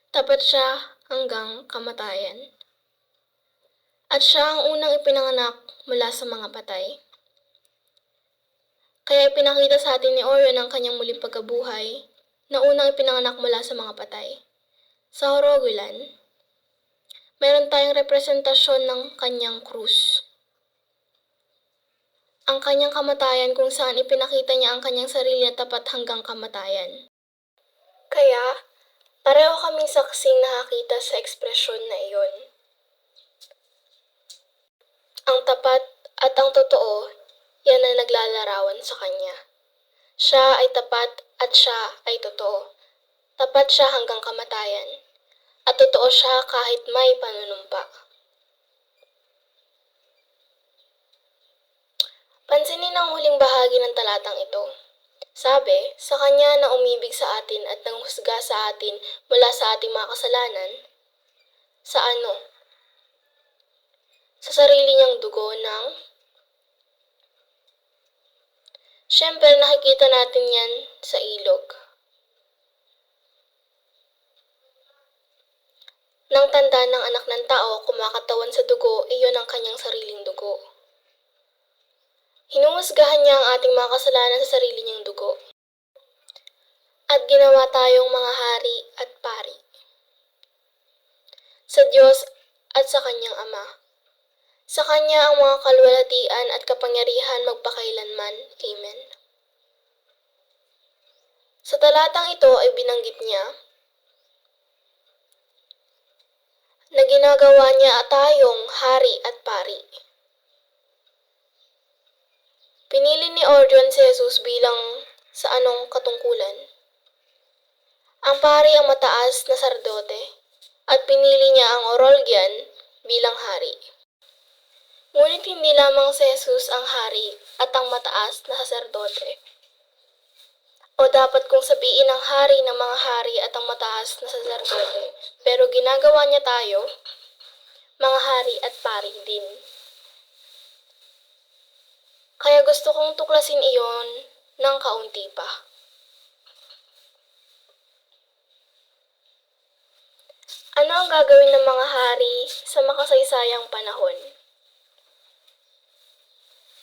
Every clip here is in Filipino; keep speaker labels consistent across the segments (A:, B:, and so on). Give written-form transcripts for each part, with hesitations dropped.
A: Tapat siya hanggang kamatayan. At siya ang unang ipinanganak mula sa mga patay. Kaya ipinakita sa atin ni Orion ang kanyang muling pagkabuhay na unang ipinanganak mula sa mga patay. Sa Horogulan, meron tayong representasyon ng kanyang krus. Ang kanyang kamatayan kung saan ipinakita niya ang kanyang sarili na tapat hanggang kamatayan. Kaya, pareho kaming saksing nakakita sa ekspresyon na iyon. Ang tapat at ang totoo, yan ang naglalarawan sa kanya. Siya ay tapat at siya ay totoo. Tapat siya hanggang kamatayan. At totoo siya kahit may panunumpa. Pansinin ang huling bahagi ng talatang ito. Sabi, sa kanya na umibig sa atin at nanghusga sa atin mula sa ating mga kasalanan. Sa ano? Sa sarili niyang dugo ng... Siyempre, nakikita natin yan sa ilog. Nang tanda ng anak ng tao kumakatawan sa dugo, iyon ang kanyang sariling dugo. Hinuhusgahan niya ang ating mga kasalanan sa sarili niyang dugo. At ginawa tayong mga hari at pari. Sa Diyos at sa kanyang Ama. Sa kanya ang mga kalwalhatian at kapangyarihan magpakailanman. Amen. Sa talatang ito ay binanggit niya na ginagawa niya tayong hari at pari. Pinili ni Orion si Jesus bilang sa anong katungkulan? Ang pari ang mataas na sardote at pinili niya ang Orolgian bilang hari. Ngunit hindi lamang si Jesus ang hari at ang mataas na saserdote. O dapat kong sabihin ang hari ng mga hari at ang mataas na saserdote, pero ginagawa niya tayo, mga hari at pari din. Kaya gusto kong tuklasin iyon ng kaunti pa. Ano ang gagawin ng mga hari sa makasaysayang panahon?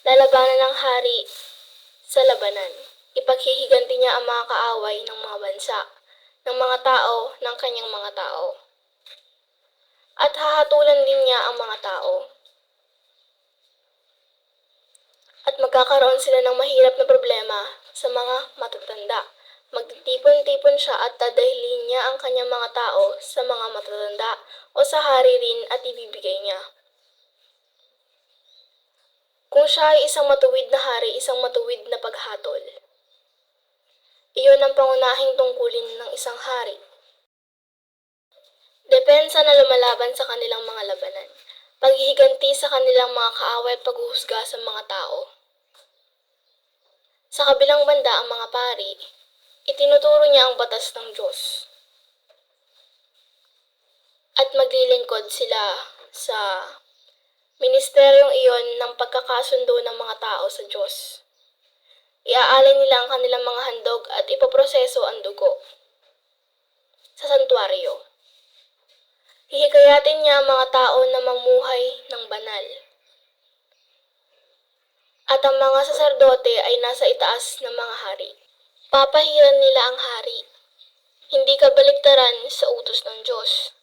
A: Lalabanan ng hari sa labanan. Ipaghihiganti niya ang mga kaaway ng mga bansa, ng mga tao, ng kanyang mga tao. At hahatulan din niya ang mga tao. At magkakaroon sila ng mahirap na problema sa mga matatanda. Magtitipon-tipon siya at dadahilin niya ang kanyang mga tao sa mga matatanda o sa hari rin at ibibigay niya. Kung siya ay isang matuwid na hari, isang matuwid na paghatol. Iyon ang pangunahing tungkulin ng isang hari. Depensa na lumalaban sa kanilang mga labanan. Paghihiganti sa kanilang mga kaaway at paghuhusga sa mga tao. Sa kabilang banda ang mga pari, itinuturo niya ang batas ng Diyos. At maglilingkod sila sa ministeryong iyon ng pagkakasundo ng mga tao sa Diyos. Iaalay nila ang kanilang mga handog at ipoproseso ang dugo sa santuaryo. Hihikayatin niya ang mga tao na mamuhay ng banal. At ang mga saserdote ay nasa itaas ng mga hari. Papahiran nila ang hari, hindi kabaliktaran sa utos ng Diyos.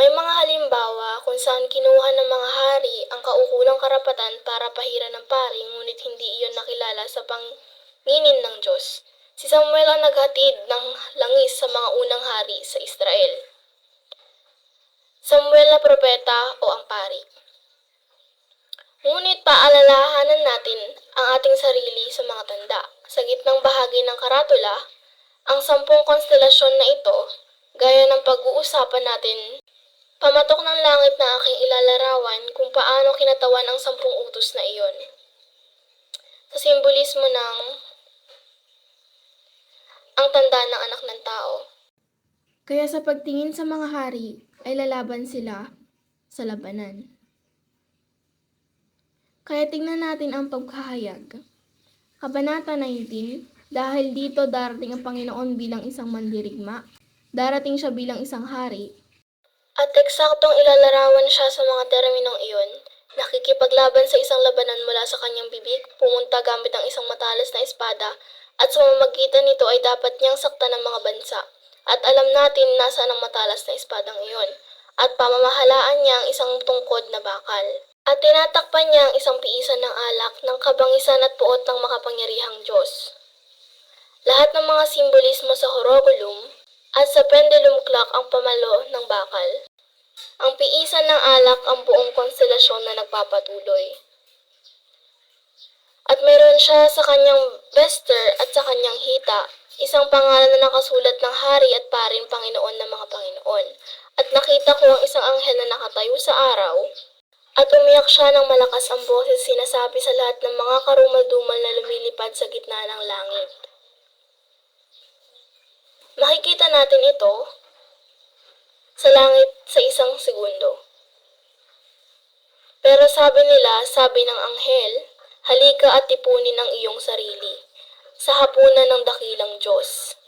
A: May mga halimbawa kung saan kinuha ng mga hari ang kaukulang karapatan para pahiran ng pari ngunit hindi iyon nakilala sa pangingin ng Diyos. Si Samuel ang naghatid ng langis sa mga unang hari sa Israel. Samuel na propeta o ang pari. Ngunit paalalahanan natin ang ating sarili sa mga tanda. Sa gitnang bahagi ng karatula, ang 10 konstelasyon na ito, gaya ng pag-uusapan natin, pamatok ng langit na aking ilalarawan kung paano kinatawan ang 10 utos na iyon. Sa simbolismo ng ang tanda ng anak ng tao. Kaya sa pagtingin sa mga hari, ay lalaban sila sa labanan. Kaya tingnan natin ang pagkahayag. Kabanata 19, dahil dito darating ang Panginoon bilang isang mandirigma. Darating siya bilang isang hari. At eksaktong ilalarawan siya sa mga terminong iyon. Nakikipaglaban sa isang labanan mula sa kanyang bibig, pumunta gamit ang isang matalas na espada, at sa mamamagitan nito ay dapat niyang saktan ng mga bansa. At alam natin nasaan ang matalas na espadang iyon. At pamamahalaan niya ang isang tungkod na bakal. At tinatakpan niya ang isang piisan ng alak ng kabangisan at puot ng makapangyarihang Diyos. Lahat ng mga simbolismo sa horokulum at sa pendulum clock ang pamalo ng bakal. Ang piisan ng alak ang buong konstelasyon na nagpapatuloy. At meron siya sa kanyang bester at sa kanyang hita, isang pangalan na nakasulat ng hari at paring Panginoon ng mga Panginoon. At nakita ko ang isang anghel na nakatayo sa araw, at umiyak siya ng malakas ang boses, sinasabi sa lahat ng mga karumal-dumal na lumilipad sa gitna ng langit. Makikita natin ito sa langit sa isang segundo. Pero sabi ng anghel, halika at tipunin ang iyong sarili sa hapunan ng dakilang Diyos.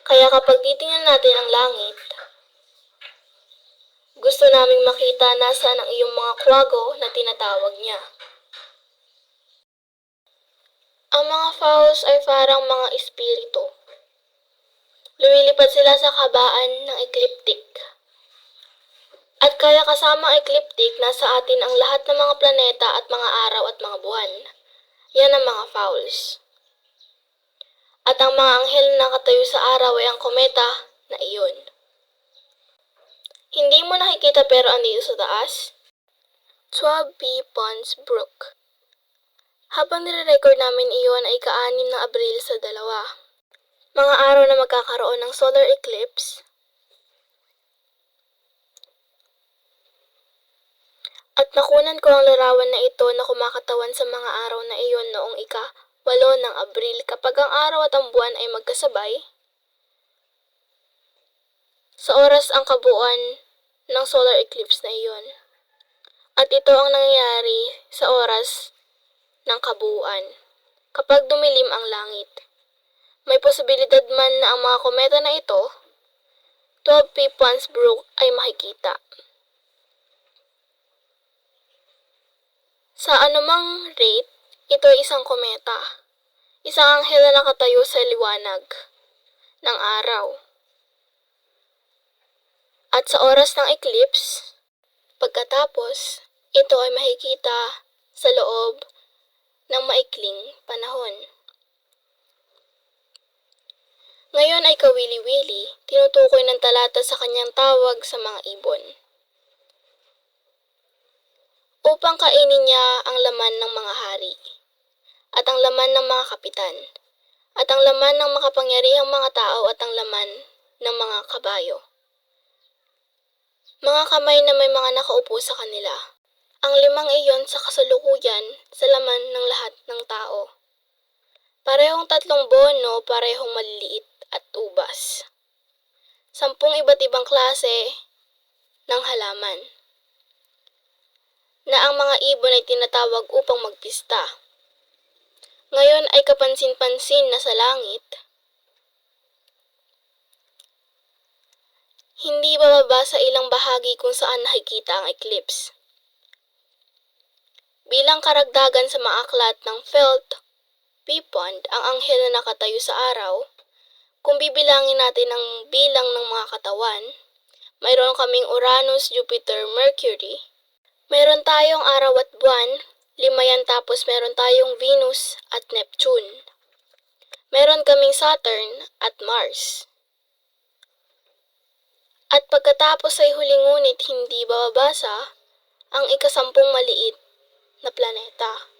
A: Kaya kapag titingnan natin ang langit, gusto naming makita nasaan ang iyong mga kwago na tinatawag niya. Ang mga fowls ay parang mga espiritu. Lumilipad sila sa kabaan ng ekliptik. At kaya kasama ang ekliptik, nasa atin ang lahat ng mga planeta at mga araw at mga buwan. Yan ang mga fowls. At ang mga anghel na nakatayo sa araw ay ang kometa na iyon. Hindi mo nakikita pero andito sa taas? 12B Ponds Brook. Habang nire-record namin iyon ay ika-6 ng Abril sa 2. Mga araw na magkakaroon ng solar eclipse. At nakunan ko ang larawan na ito na kumakatawan sa mga araw na iyon noong ika-8 ng Abril kapag ang araw at ang buwan ay magkasabay. Sa oras ang kabuuan ng solar eclipse na iyon. At ito ang nangyayari sa oras ng kabuuan kapag dumilim ang langit. May posibilidad man na ang mga kometa na ito, 12P Ponds Brook, ay makikita. Sa anumang rate, ito ay isang kometa, isang anghel na nakatayo sa liwanag ng araw. At sa oras ng eclipse, pagkatapos, ito ay makikita sa loob ng maikling panahon. Ngayon ay kawili-wili, tinutukoy ng talata sa kanyang tawag sa mga ibon. Upang kainin niya ang laman ng mga hari, at ang laman ng mga kapitan, at ang laman ng makapangyarihang mga tao at ang laman ng mga kabayo. Mga kamay na may mga nakaupo sa kanila. Ang 5 iyon sa kasalukuyan sa laman ng lahat ng tao. Parehong 3 bono, parehong maliliit at ubas. 10 iba't ibang klase ng halaman. Na ang mga ibon ay tinatawag upang magpista. Ngayon ay kapansin-pansin na sa langit, hindi bababa sa ilang bahagi kung saan nakikita ang eclipse. Bilang karagdagan sa mga aklat ng P. Pond, ang anghel na nakatayo sa araw, kung bibilangin natin ang bilang ng mga katawan, mayroon kaming Uranus, Jupiter, Mercury. Meron tayong araw at buwan, 5 yan, tapos meron tayong Venus at Neptune. Meron kaming Saturn at Mars. At pagkatapos ay huling ngunit hindi bababasa ang ika-10 maliit na planeta.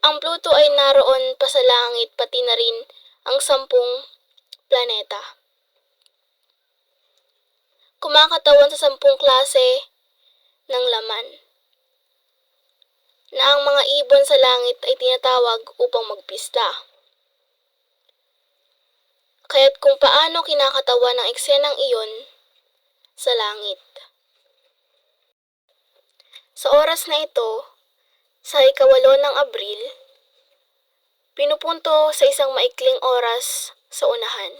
A: Ang Pluto ay naroon pa sa langit, pati na rin ang 10 planeta. Kumakatawan sa 10 klase ng laman, na ang mga ibon sa langit ay tinatawag upang magpista. Kaya't kung paano kinakatawan ng eksenang iyon sa langit. Sa oras na ito, sa ika-8 ng Abril, pinupunto sa isang maikling oras sa unahan.